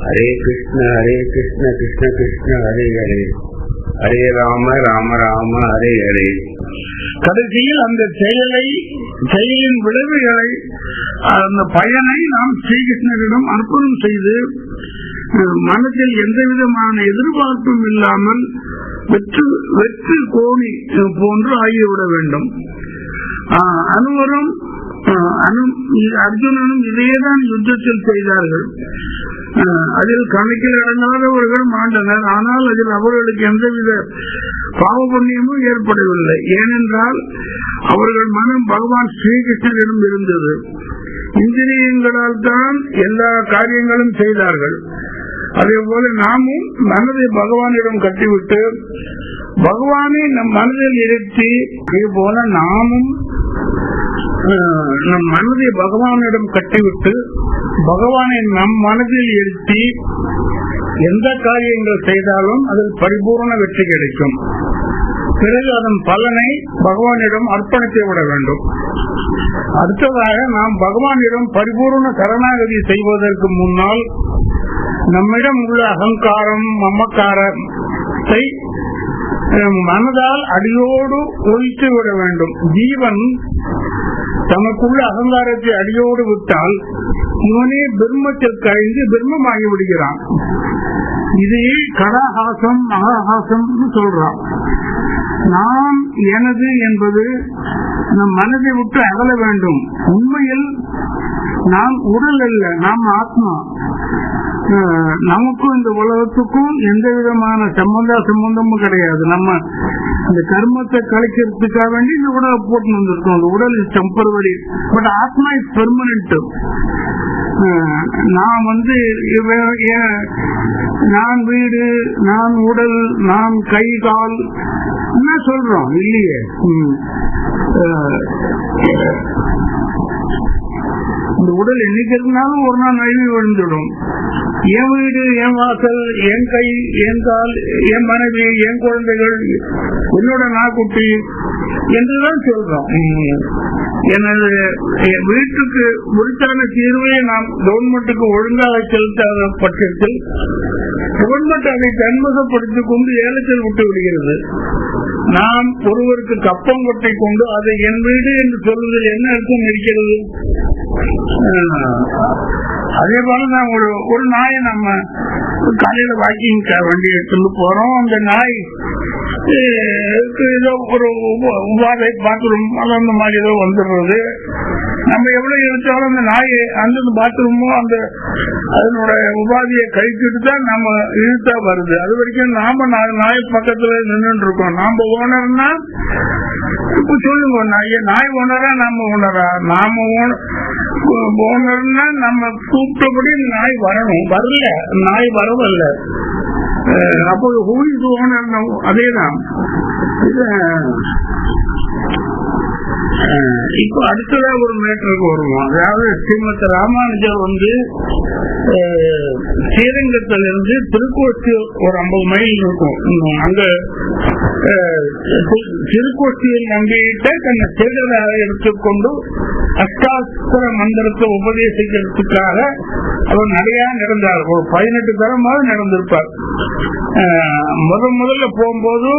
ஹரே கிருஷ்ண கிருஷ்ண கிருஷ்ண ஹரே ஹரே, ஹரே ராம ராம ராம ஹரே ஹரே. கடைசியில் அந்த செயலின் விளைவுகளை, அந்த பயனை நாம் ஸ்ரீகிருஷ்ணரிடம் அர்ப்பணம் செய்து மனதில் எந்த விதமான எதிர்பார்ப்பும் இல்லாமல் வெற்று கோணி போன்று ஆகிவிட வேண்டும். அர்ஜுனனும் இதையேதான் யுத்தத்தில் செய்தார்கள். அதில் கணக்கில் அடங்காதவர்கள் மாண்டனர். ஆனால் அதில் அவர்களுக்கு எந்தவித பாவ புண்ணியமும் ஏற்படவில்லை. ஏனென்றால் அவர்கள் மனம் பகவான் ஸ்ரீகிருஷ்ணரிடம் இருந்தது. இந்திரியங்களால் தான் எல்லா காரியங்களும் செய்தார்கள். அதே போல நாமும் மனதை பகவானிடம் கட்டிவிட்டு பகவானை நம் மனதில் இருத்தி, அதே போல நாமும் நம் மனதை பகவானிடம் கட்டிவிட்டு பகவானை நம் மனதில் இருத்தி எந்த காரியங்கள் செய்தாலும் அதில் பரிபூர்ண வெற்றி கிடைக்கும். பிறகு அதன் பலனை பகவானிடம் அர்ப்பணித்து விட வேண்டும். அடுத்ததாக நாம் பகவானிடம் பரிபூர்ண சரணாகதி செய்வதற்கு முன்னால் நம்மிடம் உள்ள அகங்காரம், மமக்காரத்தை மனதால் அடியோடு ஒழித்து விட வேண்டும். ஜீவன் தமக்குள்ள அகங்காரத்தை அடியோடு விட்டால் இவனே பிரம்மத்தில் கழிந்து பிரம்மமாகி விடுகிறான். இதையே கடாஹாசம் மகாஹாசம் சொல்றான். நாம் எனது என்பது நம் மனதை விட்டு அகல வேண்டும். உண்மையில் நாம் உடல் அல்ல, நாம் ஆத்மா. நமக்கும் இந்த உலகத்துக்கும் எந்த விதமான சம்பந்தமும் கிடையாது. நம்ம இந்த கர்மத்தை கழிக்கிறதுக்காக வேண்டி இந்த உடலை போட்டு வந்திருக்கோம். அந்த உடல் இஸ் டெம்பரரி, பட் ஆத்மா இஸ் பெர்மனன்ட். நான் நான் வீடு, நான் உடல், நான் கை கால் என்ன சொல்றோம் இல்லையே. இந்த உடல் என்னைக்கு இருந்தாலும் ஒரு நாள் நழுவி விழுந்துடும். என் வீடு, என் வாசல், என் கை, என் கால், என் மனைவி, என் குழந்தைகள், என்னோட நாக்குட்டி என்றுதான் சொல்றோம். எனது வீட்டுக்கு உரித்தான தீர்வை நாம் கவர்மெண்ட்டுக்கு ஒழுங்காக செலுத்தாத பட்சத்தில் கவர்மெண்ட் அதை தன்முகப்படுத்திக் கொண்டு ஏலத்தில் விட்டு விடுகிறது. நாம் ஒருவருக்கு கப்பம் கொட்டை கொண்டு அதை என் வீடு என்று சொல்வதில் என்ன அர்த்தம் இருக்கிறது? அதே போல நான் ஒரு நாயை நம்ம காலையில வாக்கிங் வண்டி எடுத்துட்டு போறோம். அந்த நாய் ஏதோ ஒரு உபாதை பாத்ரூம் அந்த மாதிரி ஏதோ வந்துடுறது. நம்ம எவ்வளவு இருந்தாலும் அந்த நாயை அந்த பாத்ரூமோ அந்த அதனோட உபாதியை கழிச்சுட்டு தான் நம்ம இழுத்தா வருது. அது வரைக்கும் நாம நாய் பக்கத்துல நின்று இருக்கோம். நாம ஓனர்னா இப்ப சொல்லுங்க, நாய் ஓனரா நாம ஓனரா? நாம ஓனர்னா நம்ம கூப்பிட்டபடி நாய் வரணும். வரல, நாய் வரவல்ல. அப்போ ஹூஇஸ் ஓனர்? அதேதான். இப்போ அடுத்ததா ஒரு மேட்டருக்கு வருவோம். அதாவது ஸ்ரீமத் ராமானுஜர் ஸ்ரீரங்கத்திலிருந்து திருக்கோஷ்டி ஒரு 50 மைல் இருக்கும். அங்க திருக்கோஷ்டியில் நம்பிட்டு தன்னை சீடராக எடுத்துக்கொண்டு அஷ்டாஸ்திர மந்திரத்தை உபதேசிக்கிறதுக்காக அவர் நிறைய நடந்தார். ஒரு 18 தரமாவது நடந்திருப்பார். முதல்ல போகும்போது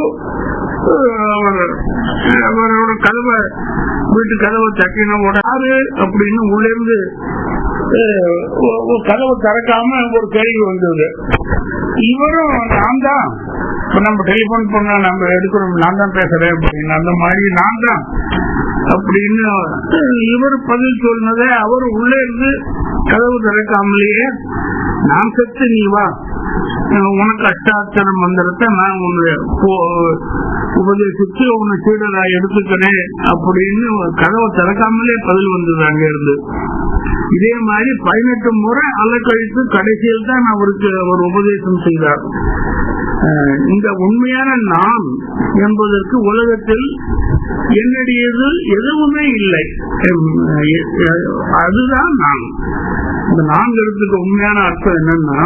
அவரோட வீட்டு கதவை தட்டின உடனே அப்படின்னு உள்ள இருந்து கதவை திறக்காம ஒரு கேள்வி வந்தது. இவரும் நான் தான், இப்ப நம்ம டெலிபோன் பண்ண நம்ம எடுக்கிறோம், நான் தான் பேசுறேன் அப்படின்னு, அந்த மாதிரி நான் தான் அப்படின்னு இவர் பதில் சொன்னதை அவர் உள்ள இருந்து கதவு திறக்காமலேயே, நான் செத்து நீ வா, உனக்கு அஷ்டாட்சர மந்திரத்தை நான் உன்னை உபதேசித்து உன்னை சீடரா எடுத்துக்கிறேன் அப்படின்னு கதவை திறக்காமலே பதில் வந்தது அங்க இருந்து. இதே மாதிரி 18 முறை அலக்கழித்து கடைசியில் தான் அவருக்கு அவர் உபதேசம் செய்தார். இந்த உண்மையான நான் என்பதற்கு உலகத்தில் என்னுடையது எதுவுமே இல்லை, அதுதான் நான். இந்த நான்கிறதுக்கு உண்மையான அர்த்தம் என்னன்னா,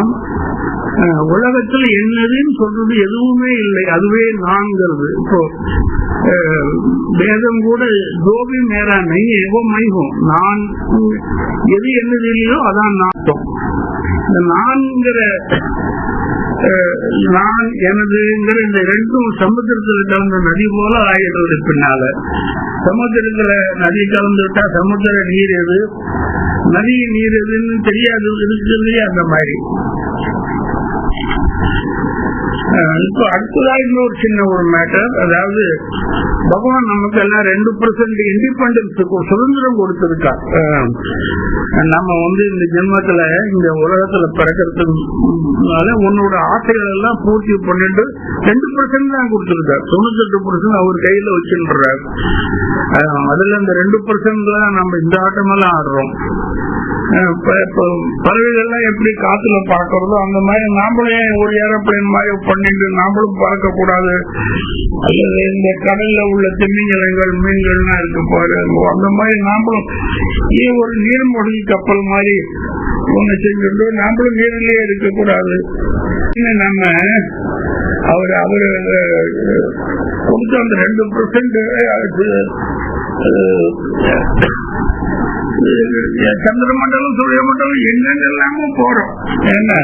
உலகத்தில் என்னதுன்னு சொல்றது எதுவுமே இல்லை, அதுவே நான்கிறது. இப்போ வேதம் கூட ஜோபி மேரா நை ஏவோ மைகும், நான் எது என்னது இல்லையோ அதான் நாட்டம். நான்கிற நான் எனதுங்கிற இந்த ரெண்டும் சமுத்திரத்தில் கலந்த நதி போல ஆகிறது. பின்னால சமுத்திரத்துல நதி கலந்து விட்டா சமுத்திர நீர் எது நதி நீர் எதுன்னு தெரியாது இருக்கிறதே அந்த மாதிரி. இப்போ அடுத்ததா இன்னொரு சின்ன ஒரு மேட்டர், அதாவது பகவான் நமக்கு எல்லாம் 2% இண்டிபெண்டன்ஸுக்கு சுதந்திரம் கொடுத்திருக்கா. நம்ம இந்த ஜென்மத்துல இந்த உலகத்துல பிறக்கிறதுனால உன்னோட ஆசைகள் எல்லாம் பூர்த்தி பண்ணிட்டு 2% தான் கொடுத்திருக்காரு. 98% அவர் கையில வச்சுன்றாரு. அதுல இந்த 2% தான் நம்ம இந்த ஆட்டமெல்லாம் ஆடுறோம். பறவைகள்லாம் எப்படி காத்துல பறக்கிறதோ அந்த மாதிரி நாமளும் ஒரு ஏரோப்ளேன் மாதிரி பண்ணிட்டு நாமளும் பறக்க கூடாது. அல்லது இந்த கடல்ல உள்ள திமிங்கலங்கள் மீன்கள்லாம் இருக்கு பாரு, அந்த மாதிரி நாமளும் ஏன் ஒரு நீர்மூழ்கி கப்பல் மாதிரி ஒண்ணு செஞ்சுட்டு நாமளும் நீரிலேயே இருக்கக்கூடாது. நம்ம அவரு கொடுத்த அந்த 2% சந்திர மண்டலம் சூரிய மண்டலம் என்னென்னலாமோ போறோம். ஏன்னா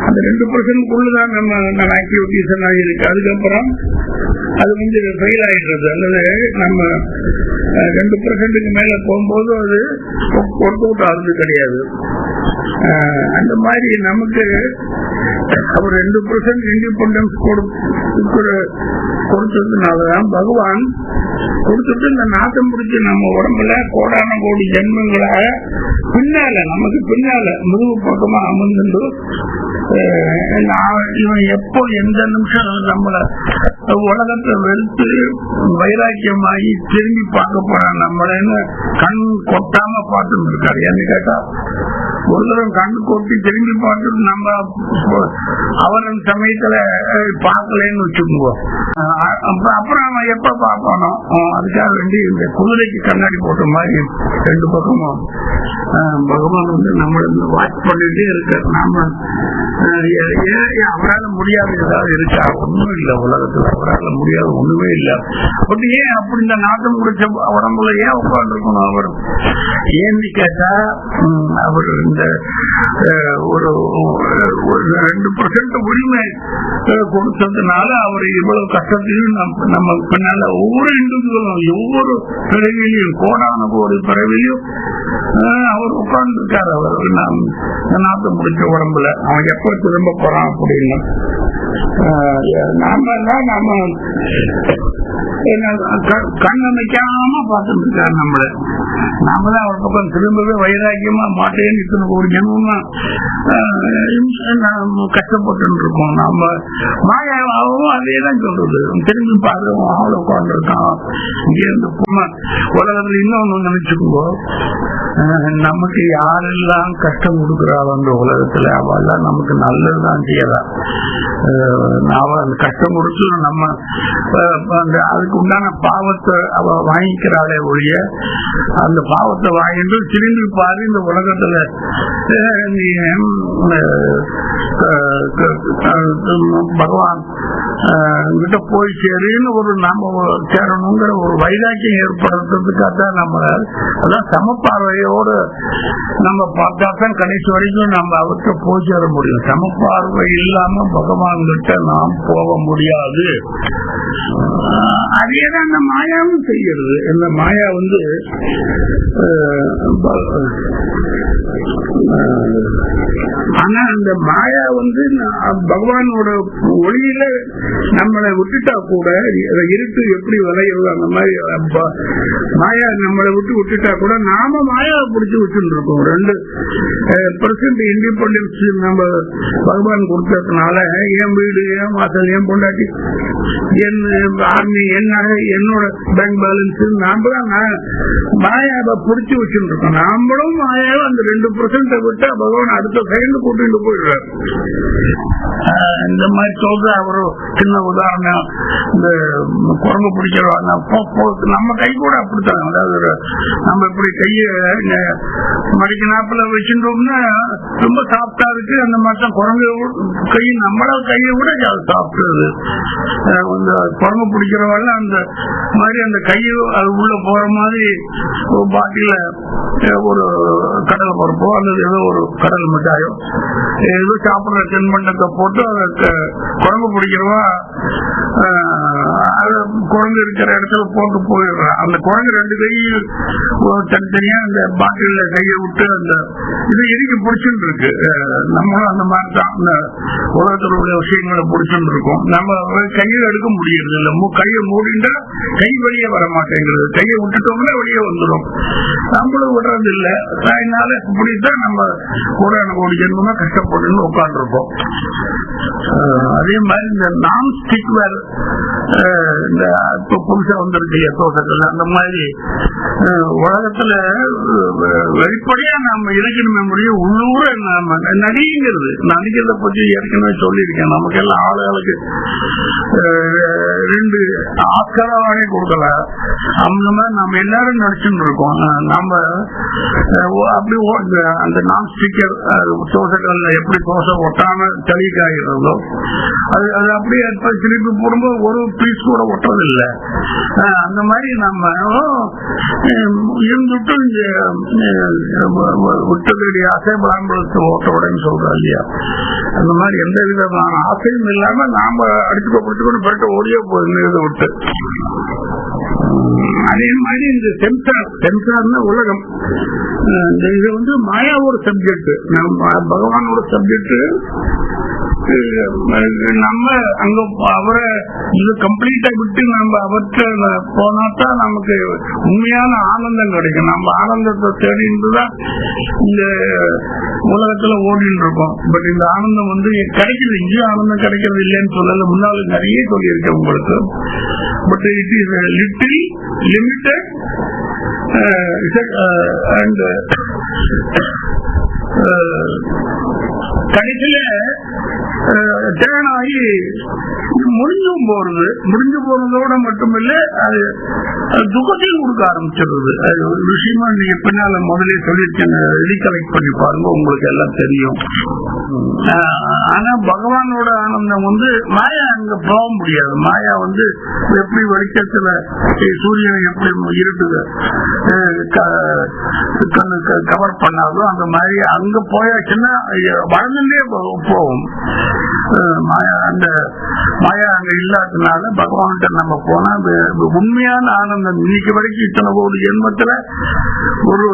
அந்த 2%க்குள்ளதான் நம்ம ஆக்டிவிட்டிஸ் எல்லாம் இருக்கு. அதுக்கப்புறம் அது ஃபெயில் ஆயிடுறது. அல்லது நம்ம 2%க்கு மேல போகும்போது அது ஒர்க் அவுட் ஆகுது கிடையாது. அந்த மாதிரி நமக்கு அவர் 2% இண்டிபெண்டன்ஸ் கொடுத்ததுனாலதான் பகவான் கொடுத்துட்டு இந்த நாட்டம் பிடிச்சி நம்ம உடம்புல கோடான கோடி ஜென்மங்களாக நமக்கு பின்னால முதுகு பக்கமா அமர்ந்து இவன் எப்போ எந்த நிமிஷம் நம்மள உலகத்தை வெறுத்து வைராக்கியமாகி திரும்பி பார்க்க போறான் நம்மளன்னு கண் கொட்டாம பார்த்துட்டு இருக்காரு. என்ன கேட்டா ஒரு தடவை கண் கொட்டி திரும்பி பார்த்துட்டு நம்ம அவரின் சமயத்துல பார்க்கலன்னு வச்சுக்கோங்க. அப்புறம் அவன் எப்ப பார்ப்பானோ அதுக்காக வேண்டி இந்த குதிரைக்கு கண்ணாடி போட்ட மாதிரி 2 பக்கமும் பகவான் நம்மள வாட்ச் பண்ணிட்டே இருக்க. நாம அவரால் முடியாது ஏதாவது இருக்கா? ஒண்ணும் இல்லை உலகத்துல, அவரால் முடியாது ஒண்ணுமே இல்லை. பட் ஏன் அப்படி இந்த நாட்டம் முடிச்ச உடம்புல ஏன் உட்கார்ந்து இருக்கணும் அவர்? ஏன்னு கேட்டா அவர் இந்த ஒரு 2% உரிமை கொடுத்ததுனால அவர் இவ்வளவு கஷ்டத்தையும் நம்ம பின்னால ஒவ்வொரு இந்துக்களும் ஒவ்வொரு பிறவிலையும் கோடான கோடி பிறவிலையும் அவர் உட்கார்ந்து இருக்காரு. அவர் நாட்டம் முடிச்ச உடம்புல அவன் எப்ப திரும்ப போறான் அப்படின்னு நாம கண்ணமைக்காம பார்த்துட்டு இருக்காரு நம்மள. நாம தான் அவர் பக்கம் திரும்பவே வைராக்கியமா மாட்டேன்னு இத்தனை ஒரு ஜென்மமா கஷ்டப்பட்டு இருக்கோம். நம்ம மாயாவும் அதேதான் சொல்றது. திரும்பி பார்க்கிறோம் அவளை உட்காந்துருக்கான் இங்க இருந்து உலகத்துல இன்னொன்னு நினைச்சுக்கோ, நமக்கு யாரெல்லாம் கஷ்டம் கொடுக்குறாள் அந்த உலகத்துல அவெல்லாம் நமக்கு நல்லதுதான் செய்யலாம். அவன் கஷ்டம் கொடுத்து நம்ம அதுக்கு உண்டான பாவத்தை அவ வாங்கிக்கிறாளே ஒழிய அந்த பாவத்தை வாங்கிட்டு திரும்பி பாரு இந்த உலகத்துல பகவான் கிட்ட போய் சேருன்னு ஒரு நாம சேரணுங்கிற ஒரு வைராக்கியம் ஏற்படுறதுக்காகத்தான் நம்ம அதான் சமப்பார்வையோடு நம்ம பார்த்தாதான் கடைசி வரைக்கும் நம்ம அவர்கிட்ட போய் சேர முடியும். சமப்பார்வை இல்லாம பகவான் கிட்ட நாம் போக முடியாது. அதேதான் அந்த மாயாவும் செய்யறது. இந்த மாயா ஆனா அந்த மாயா பகவானோட ஒளியில நம்மளை விட்டுட்டா கூட இருட்டு எப்படி விளையுது அந்த மாதிரி மாயா நம்மளை விட்டுட்டா கூட நாம மாயாவை பிடிச்சு விட்டு இருக்கோம். 2% இண்டிபெண்டன்ஸ் நம்ம பகவான் கொடுத்ததுனால என் வீடு, என் வாசல், என் பொண்டாட்டி, என் ஆர்மி, என்னோட பேங்க் பேலன்ஸ் நாம தான் மாயாவை பிடிச்சு வச்சுட்டு இருக்கோம். நாமளும் மாயாவை அந்த 2% விட்டா பகவான் அடுத்த செகண்ட் கூட்டிட்டு போயிடுறாரு. இந்த மாதிரி சொல்ற அவரு சின்ன உதாரணம், இந்த குரங்கு பிடிக்கிறவாங்க நம்ம கை கூட அப்படித்தான். அதாவது நம்ம இப்படி கைய மடிக்க நாப்பில வச்சுட்டோம்னா ரொம்ப சாப்பிட்டா இருக்கு. அந்த மாதிரி தான் குரங்கு கை நம்மள கையை விட சாப்பிடுறது. குரங்கு பிடிக்கிறவாள் அந்த மாதிரி அந்த கையை அது உள்ள போற மாதிரி ஒரு பாட்டில ஒரு கடலை பருப்போ அல்லது ஏதோ ஒரு கடல் மிட்டாயோ ஏதோ சாப்பிடுற தென்பண்டத்தை போட்டு அதை குரங்கு பிடிக்கிறவா குரங்கு இருக்கிற இடத்துல போட்டு போயிடுறான். அந்த குரங்கு ரெண்டு கையும் தனித்தனியா அந்த பாட்டில கையை விட்டு அந்த இது எதுக்கு பிடிச்சுட்டு இருக்கு. நம்மளும் அந்த மாதிரி தான் அந்த உலகத்தில் உள்ள விஷயங்களை பிடிச்சுட்டு இருக்கோம். நம்ம கையை எடுக்க முடியறது இல்லை. கையை மூடிண்டா கை வெளியே வர மாட்டேங்கிறது. கையை விட்டுட்டோம்னா வெளியே வந்துடும். நம்மளும் விடுறது இல்லை. அதனால இப்படித்தான் நம்ம கூட ஒரு ஜென்மமா கஷ்டப்பட்டு உட்காந்துருக்கோம். அதே மாதிரி இந்த நான் ஸ்டிக் வேர் இந்த இப்ப புதுசா வந்திருக்கு தோசைகள் அந்த மாதிரி உலகத்துல வெளிப்படையா நாம இலக்கியமே முடியும். உள்ளூர நாம நடிங்கிறது நடிக்கிறத பத்தி ஏற்கனவே சொல்லியிருக்கேன். நமக்கு எல்லாம் ஆளுகளுக்கு 2 ஆஸ்கராவே கொடுக்கல. அந்த மாதிரி நம்ம எல்லாரும் நடிச்சுட்டு இருக்கோம். நம்ம அப்படி அந்த நான் ஸ்டிக்கர் தோசைகள்ல எப்படி தோசை ஒட்டாம தெளிக்காகிறதோ அது அப்படியே திருப்பி போடும்போது ஒரு பீஸ் கூட ஒட்டுறதில்லை. அந்த மாதிரி நம்ம இருந்துட்டு விட்டதுடைய ஆசை பிராமணத்தை ஓட்ட உடனே சொல்றோம் இல்லையா. அந்த மாதிரி எந்த விதமான ஆசையும் இல்லாம நாம அடிச்சுக்கோ பிடிச்சுக்கொண்டு போயிட்டு ஓடியோ போயிருந்ததை விட்டு. அதே மாதிரி இந்த சென்சார்னா உலகம் இது வந்து மாயாவோட சப்ஜெக்ட், பகவானோட சப்ஜெக்ட். நம்ம அங்க அவரை இது கம்ப்ளீட்டா விட்டு நம்ம அவற்றை போனாதான் நமக்கு உண்மையான ஆனந்தம் கிடைக்கும். நம்ம ஆனந்தத்தை தேடிட்டுதான் இந்த உலகத்துல ஓடிட்டு இருக்கோம். பட் இந்த ஆனந்தம் வந்து கிடைக்குது. இங்கேயும் ஆனந்தம் கிடைக்கிறது இல்லைன்னு சொல்லல. முன்னால நிறைய சொல்லியிருக்கேன் உங்களுக்கு. But it is little limited and கடைசியில தேனாகி முடிஞ்சு போறதோட மட்டுமில்ல அது துக்கத்தையும் கொடுக்க ஆரம்பிச்சிருது. அது ஒரு விஷயமா நீங்க பின்னால முதலே சொல்லியிருக்கேன். ரீகலெக்ட் பண்ணி பாருங்க, உங்களுக்கு எல்லாம் தெரியும். ஆனா பகவானோட ஆனந்தம் வந்து மாயா அங்க போக முடியாது. மாயா வந்து எப்படி வெளிச்சத்துல சூரியன் எப்படி இருட்டுது கவர் பண்ணாதோ அந்த மாதிரி அங்க போயாச்சுன்னா வளர்ந்துட்டே போகும். மாயா அங்க இல்லாததுனால பகவான்கிட்ட நம்ம போனா உண்மையான ஆனந்தம் இன்னைக்கு வரைக்கும் இத்தனை ஒரு ஜென்மத்துல ஒரு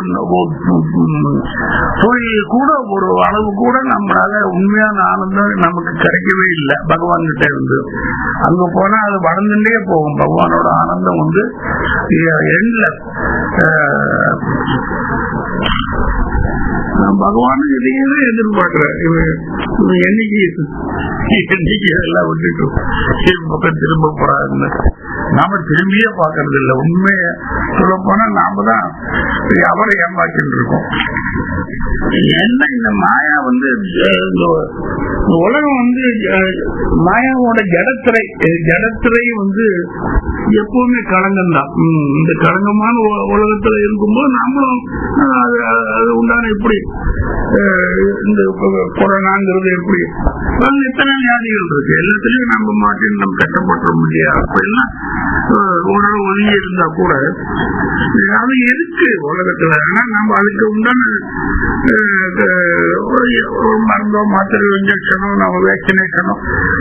தொழில் கூட ஒரு அளவு கூட நம்மளால உண்மையான ஆனந்தம் நமக்கு கிடைக்கவே இல்லை பகவான் கிட்ட இருந்து. அங்க போனா அது வளர்ந்துட்டே போகும். பகவானோட ஆனந்தம் வந்து எண்ட்லெஸ். பகவான் இதையே எதிர்பார்க்கிறேன். என்னைக்கு எல்லாம் விட்டுட்டு பக்கம் திரும்ப போறாங்க. நாம திரும்பியே பாக்குறது இல்லை. உண்மையை சொல்ல போனா நாம தான் அவரை ஏமாற்றிட்டு இருக்கோம். என்ன இந்த மாயா வந்து உலகம் வந்து மாயாவோட ஜடத்திரை வந்து எப்பவுமே களங்கம் தான். இந்த களங்கமான உலகத்துல இருக்கும்போது நாமளும் அது உண்டான எப்படி இந்த கொரோனாங்கிறது எப்படி எத்தனை வியாதிகள் இருக்கு. எல்லாத்திலையும் நம்ம மாட்டி நம்ம கஷ்டப்பட முடியாது. அப்ப எல்லாம் உடல் ஒதுங்கி இருந்தா கூட அது இருக்கு உலகத்துல. ஆனா நம்ம அதுக்கு உண்டான மருந்தோ மாத்திரை இன்ஜெக்ஷனோ நம்ம வேக்சினேஷனோ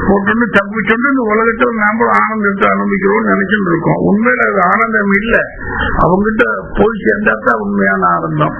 போட்டு தப்பிச்சோண்டு இந்த உலகத்துல நாம ஆனந்தத்தை அனுபவிக்கிறோம்னு நினைச்சுட்டு இருக்கோம். உண்மையில அது ஆனந்தம் இல்லை. அவங்ககிட்ட போய் சேர்ந்தா தான் உண்மையான ஆனந்தம்.